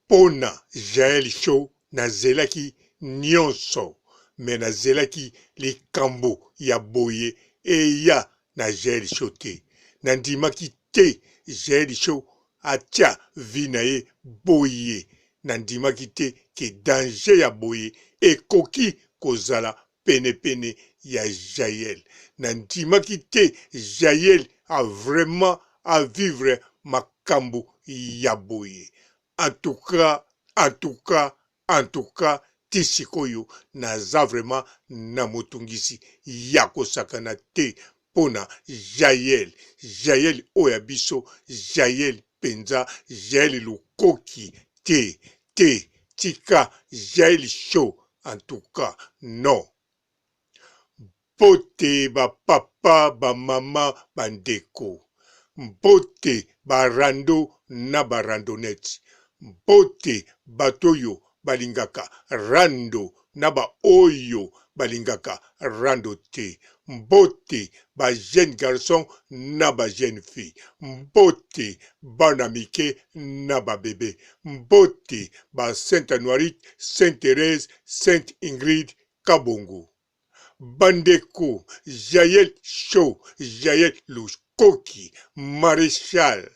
pona Jael Show nazelaki nyonso me nazelaki likambo ya boye eya na Jael Show te nandimaki te Jael Show atia vi na ye boye nandimaki te ke danger ya boye ekoki kozala pene ya Jael nandimaki te Jael a vraiment à vivre makambo ya boye. En tout cas, tisikoyo naza vraiment na motungisi ya kosakana te pona Jael oya biso, Jael penza, Jael lukoki te, tika Jael Show, en tout cas, non. Mpote ba papa, ba mama, bandeko. Mpote barando na barandonete. Mpote batoyo balingaka rando na ba oyo balingaka rando te. Mpote ba jeune garçon na ba jeune fille. Mpote bana mike na ba bébé. Mpote ba Sainte Anoirite, Sainte Thérèse, Sainte Ingrid Kabongo. Bandeko, Jael Show, Jael Lukoki, Maréchal,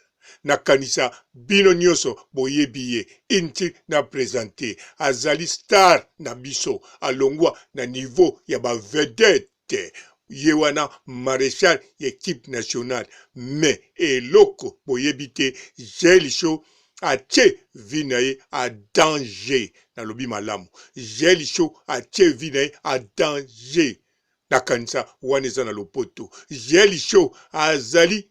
nakanisa bino nyonso boyebiye inti na présenter azali star na biso alongwa na niveau ya ba vedette yewana Maréchal équipe nationale mais eloko boyebite Jael Show atie vi na ye a danger na lobi malamu Jael Show atie vi na ye a danger nakanisa wana eza na lopoto Jael Show azali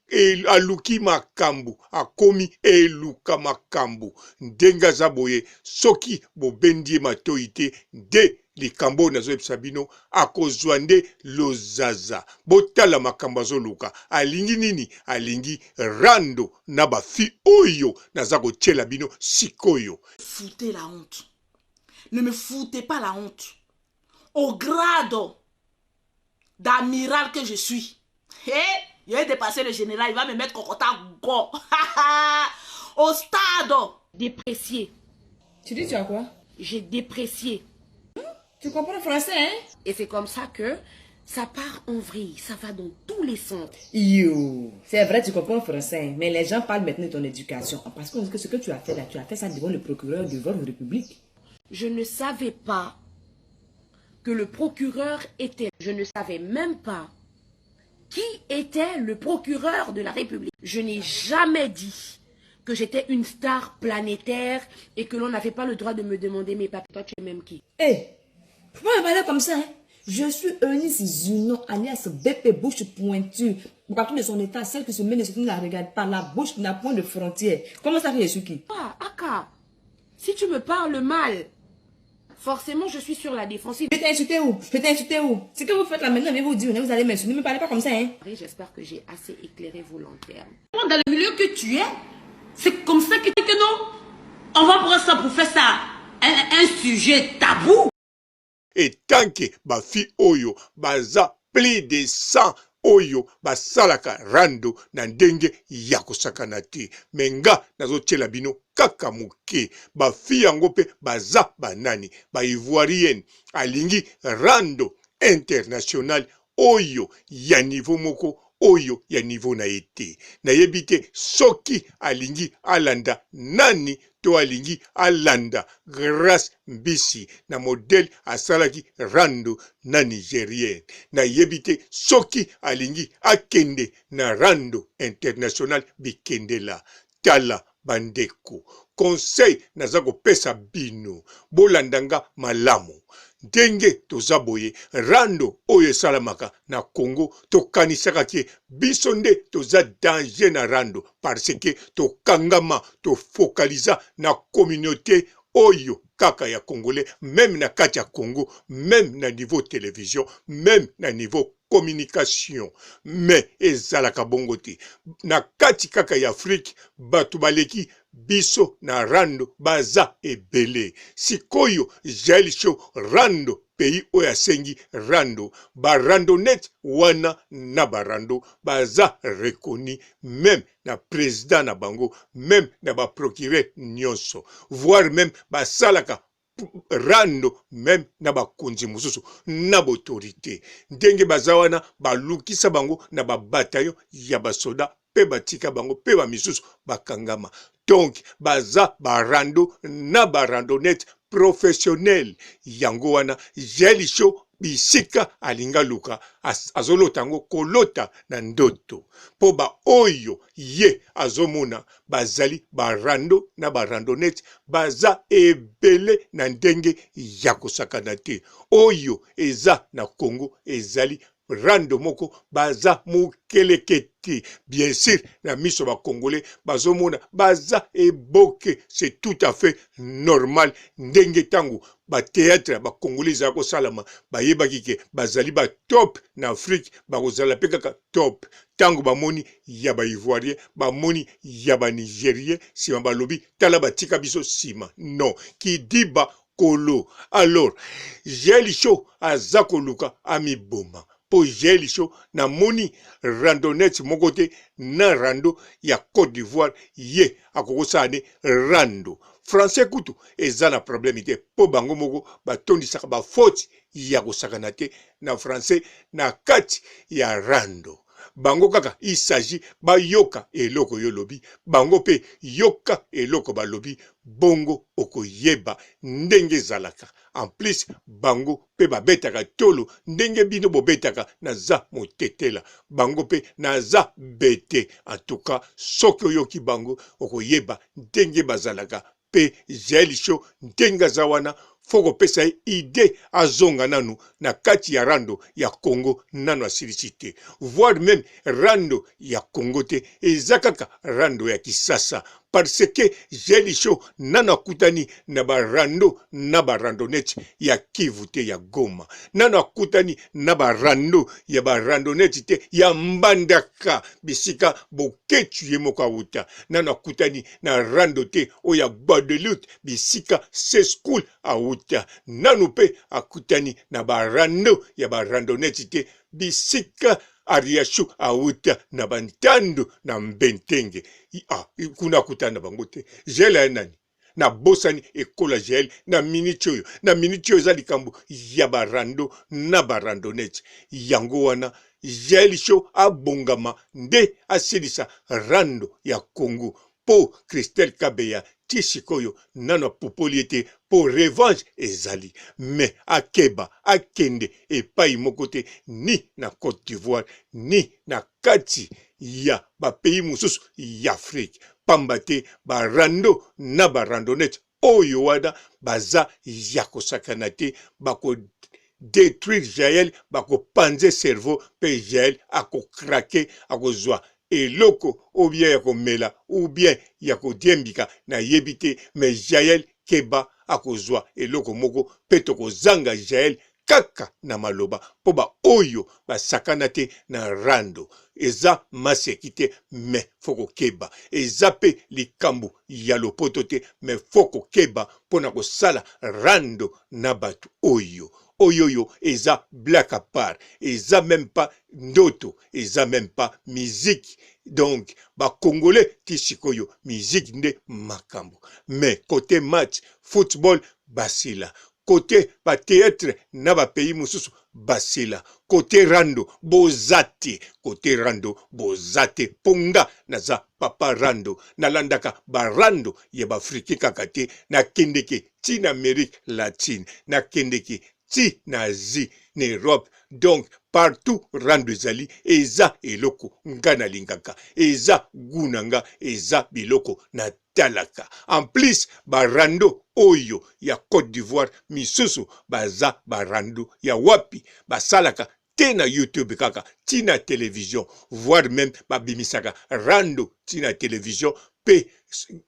aluki makambo akomi eluka makambo ndenge aza boye soki bobendi matoi te nde likambo nazoyebisa bino akozwa nde lozaza botala makambo azoluka alingi nini alingi rando na bafi oyo naza kotiela bino sikoyo. Foutez la honte. Ne me foutez pas la honte. Au grade d'amiral que je suis. Il va dépasser le général, il va me mettre cocota go. Au stade. Déprécié. Tu dis tu as quoi? J'ai déprécié. Tu comprends le français, hein? Et c'est comme ça que ça part en vrille, ça va dans tous les sens. Yo, c'est vrai, tu comprends le français, mais les gens parlent maintenant de ton éducation. Parce que ce que tu as fait là, tu as fait ça devant le procureur de votre république. Je ne savais pas que le procureur était... Je ne savais même pas qui était le procureur de la République. Je n'ai jamais dit que j'étais une star planétaire et que l'on n'avait pas le droit de me demander mes papiers. Toi, tu es même qui? Hé, pourquoi me parler comme ça, hein? Je suis Eunice Zuno, alias Bépé Bouche Pointue. Partout de son état, celle qui se met ne la regarde pas. La bouche n'a point de frontière. Comment ça fait, je suis qui? Ah, Aka, si tu me parles mal, forcément je suis sur la défensive. Je t'ai insulté où? Je t'ai insulté où? Ce que vous faites là maintenant, je vais vous dire, vous allez m'insulter. Ne me parlez pas comme ça, hein? J'espère que j'ai assez éclairé vos lanternes. Dans le milieu que tu es, c'est comme ça que non, on va prendre ça pour faire ça un sujet tabou. Et tant que ba fi oyo baza plus de 100 oyo basalaka rando na ndenge ya kosakana te menga nazotiela bino kaka moke ba fi yango pe baza banani ba ivoirienne alingi rando international oyo ya niveau moko oyo ya niveau na ete na yebite soki alingi alanda nani to alingi alanda grâce mbisi na modèle asalaki rando na nigérienne na yebite soki alingi akende na rando international bikendela tala bandeko conseil naza kopesa bino bolandanga malamu ndenge toza boye rando oyo esalamaka na Congo tokanisaka ke biso nde toza danger na rando parce que tokangama tofokaliza na communauté oyo kaka ya congolais même na kati ya Congo même na niveau télévision même na niveau communication mais ezalaka bongo te na kati kaka ya Afrique bato baleki biso na rando baza ebele sikoyo Jael Show rando pays oyo asengi rando barandonnette wana na barando baza reconi même na président na bango même na baprocureur nyonso voire même basalaka rando même na bakonzi mosusu na baautorité ndenge baza wana balukisa bango na babataillon ya basoda pe batika bango pe bamisusu bakangama donc baza barando na barandonnette professionnel yango wana jelisho bisika alinga luka azolota yango kolota na ndoto po ba oyo ye azomona bazali barando na barandonnette baza ebele na ndenge ya kosakana te oyo eza na Congo ezali rando moko baza mukeleketi bien sûr na miso ba congolais bazomona baza eboke c'est tout à fait normal ndenge tango ba théâtre ba congolais za ko salama bayebaki ke bazali ba top na Afrique ba kozala pe kaka top tango bamoni ya ba ivoirien bamoni ya ba nigérien sima balobi tala batika biso sima non qui dit ba kolo alors jelisho azakoluka amiboma po jelisho na moni randonnette mokote na rando ya Côte d'Ivoire ye akokosane rando français kutu eza na problème te po bango moko batondisaka ba faute ya kosakana te na français na kati ya rando bango kaka il s'agit bayoka eloko yolobi bango pe yoka eloko balobi bongo okoyeba ndenge zalaka en plus bango pe babetaka tolo ndenge bino bobetaka naza motetela bango pe naza bete en tout cas soki oyoki bango okoyeba ndenge bazalaka pe jelisho ndenge za wana foko pesa ide azonga nanu na kati ya rando ya Congo nanu asilisi te voire même rando ya Congo te eza kaka rando ya kisasa parce que jelisho nanu akutani na barando na barandonnette ya Kivu te ya Goma nanu akutani na barando ya barandonnette te ya Mbandaka bisika boketu ye moko awuta nanu akutani na rando te oya Guadeloupe bisika se school awuta nanu pe akutani na barando ya barandonnette te bisika Ariashu awuta na bantando na mbentenge kuna kutana bango te jela nani na bosani ekola gel na minichoyo za likambo ya barando na barandonnette yango wana jelisho abongama nde asilisa rando ya Congo po Christelle Kabeya tisikoyo nano popoliete po revanche ezali mais akeba akende epai mokote ni na Côte d'Ivoire ni na kati ya ba pays mususu ya Afrique pambate barando na barandonnette oyo wada baza ya kosakana te bako détruire Jaël bako panze cerveau pe Jaël ako craquer ako zwa eloko ou bien ya komela ou bien ya kodiembika na yebite mais Jaël keba akozwa eloko moko pe tokozanga Jaël kaka na maloba po ba oyo basakana te na rando eza masekite me foko keba eza pe likambo ya lopoto te me foko keba pona kosala rando na batu oyo oyoyo eza black à part eza même pas ndoto eza même pas musique donc ba congolais tisikoyo musique nde makambo mais côté match football basila côté ba théâtre na ba pays mususu basila côté rando bozate côté rando bozate ponga naza papa rando nalandaka barando ya bafriki kakate na kendeke tina Amérique latine na kendeke ti na Asie na Europe donc partout rando ezali eza eloko nga na lingaka eza gunanga eza biloko na talaka en plus barando oyo ya Côte d'Ivoire misusu baza barando ya wapi basalaka te na YouTube kaka tina télévision voire même babimisaka rando tina télévision pe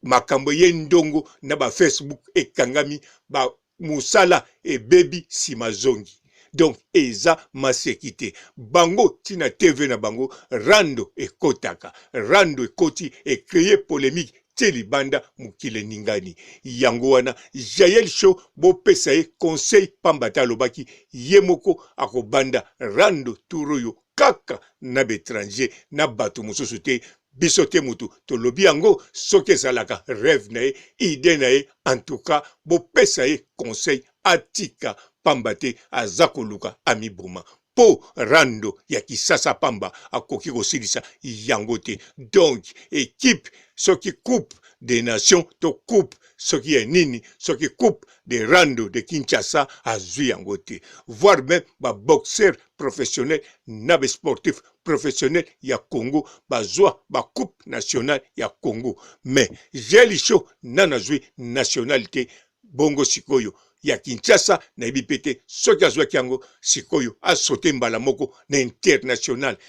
makambo ye ndongo na ba Facebook ekangami ba musala e baby simazongi donc eza masekite bango tina TV na bango rando ekotaka rando ekoti e créer polémique teli banda mukile ningani yango wana Jael Show bopesa ye conseil pambata lobaki yemoko akobanda rando turoyo kaka na betranger na bato mosusu te biso te mutu tolobi yango soki ezalaka rêve na ye idée na ye en tout cas bopesa ye conseil atika pamba te aza koluka amiboma po rando ya kisasa pamba akoki kosilisa yango te. Donc équipe soki coupe des nations to coupe soki ya nini soki coupe de rando de Kinshasa azwi yango te. Voire même ba boxeur professionnel na be sportif professionnel ya Congo bazwa ba coupe nationale ya Congo. Mais Jael Show nanazwi nationalité bongo sikoyo ya Kinshasa na ibipete soki azwaki yango sikoyo asote mbala moko na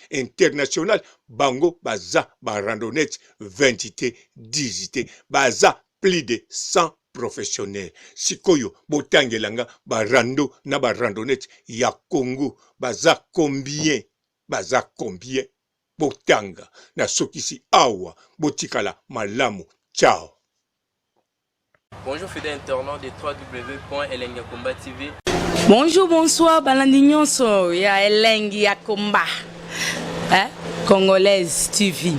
international bango baza ba randonnette 20 te 10 te baza plus de 100 professionnels sikoyo botangelanga ba rando na ba randonnette ya Congo baza combien botanga na sokisi awa botikala malamu. Ciao. Bonjour fidèles internautes de www.elengiakomba TV. Bonjour, bonsoir, balandi nyonso ya Elengi ya Komba. Congolaise TV.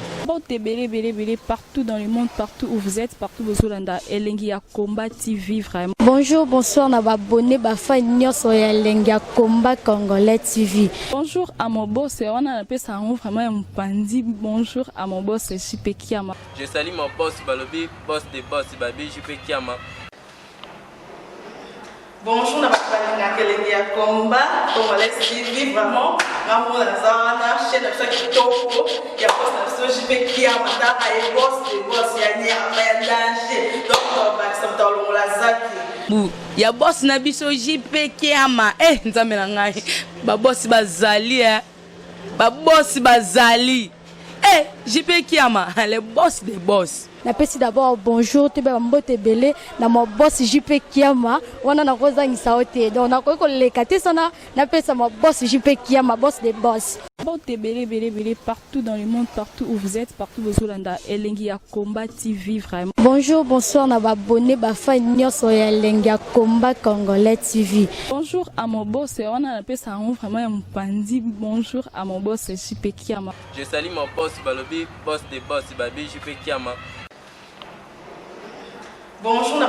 Belé, partout dans le monde, partout où vous êtes, partout où vous êtes, Elengi ya Komba TV, vraiment. Bonjour, bonsoir, na babone bafa nyonso ya Elengi ya Komba Congolais TV. Bonjour à mon boss, on a appelé ça vraiment un pandi. Bonjour à mon boss, JP Kiama. Je salue mon boss Balobi, boss des boss Babi, JP Kiama. Bonjour, na Elengi ya Komba Congolais TV, vraiment. Ngamo na zana chaîne de chaque toko ya boss na JP Kiama ta ay boss des boss ya ni ya danger. Donc on va s'entendre la zaki. Ya boss na biso JP Kiama nzambe na ngai ba boss bazali ba boss bazali JP Kiama le boss des boss. Napesi d'abord bonjour te ba mbote belé na mo boss JP Kiama wana na kozangisa ote donc na ko leka te sana napesa mo boss JP Kiama boss des boss. Belé, partout dans le monde, partout où vous êtes, partout où vous êtes, Elengi ya Komba TV, vraiment. Bonjour, bonsoir, na babone bafa nyonso ya Elengi ya Komba Congolais TV. Bonjour à mon boss, on a appelé ça vraiment un pandi. Bonjour à mon boss, JP Kiama. Je salue mon boss Balobi, boss des boss Babi, JP Kiama. Bonjour, na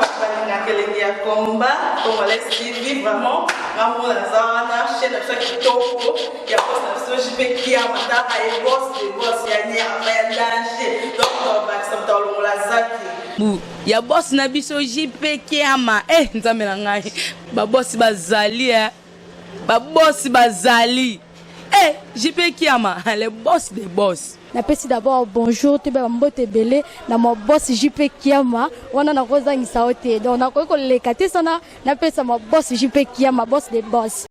Elengi ya Komba Congolais TV, vraiment. Ngamo na zana chaîne de chaque toko ya boss na JP Kiama ta ay boss des boss ya ni ya danger. Donc on va s'entendre la zaki. Ya boss na biso JP Kiama nzambe na ngai ba boss bazali ba boss bazali JP Kiama le boss des boss. Napesi d'abord bonjour te ba mbote belé na mo boss JP Kiama wana na kozangisa ote donc na ko leka te sana napesa mo boss JP Kiama boss des boss.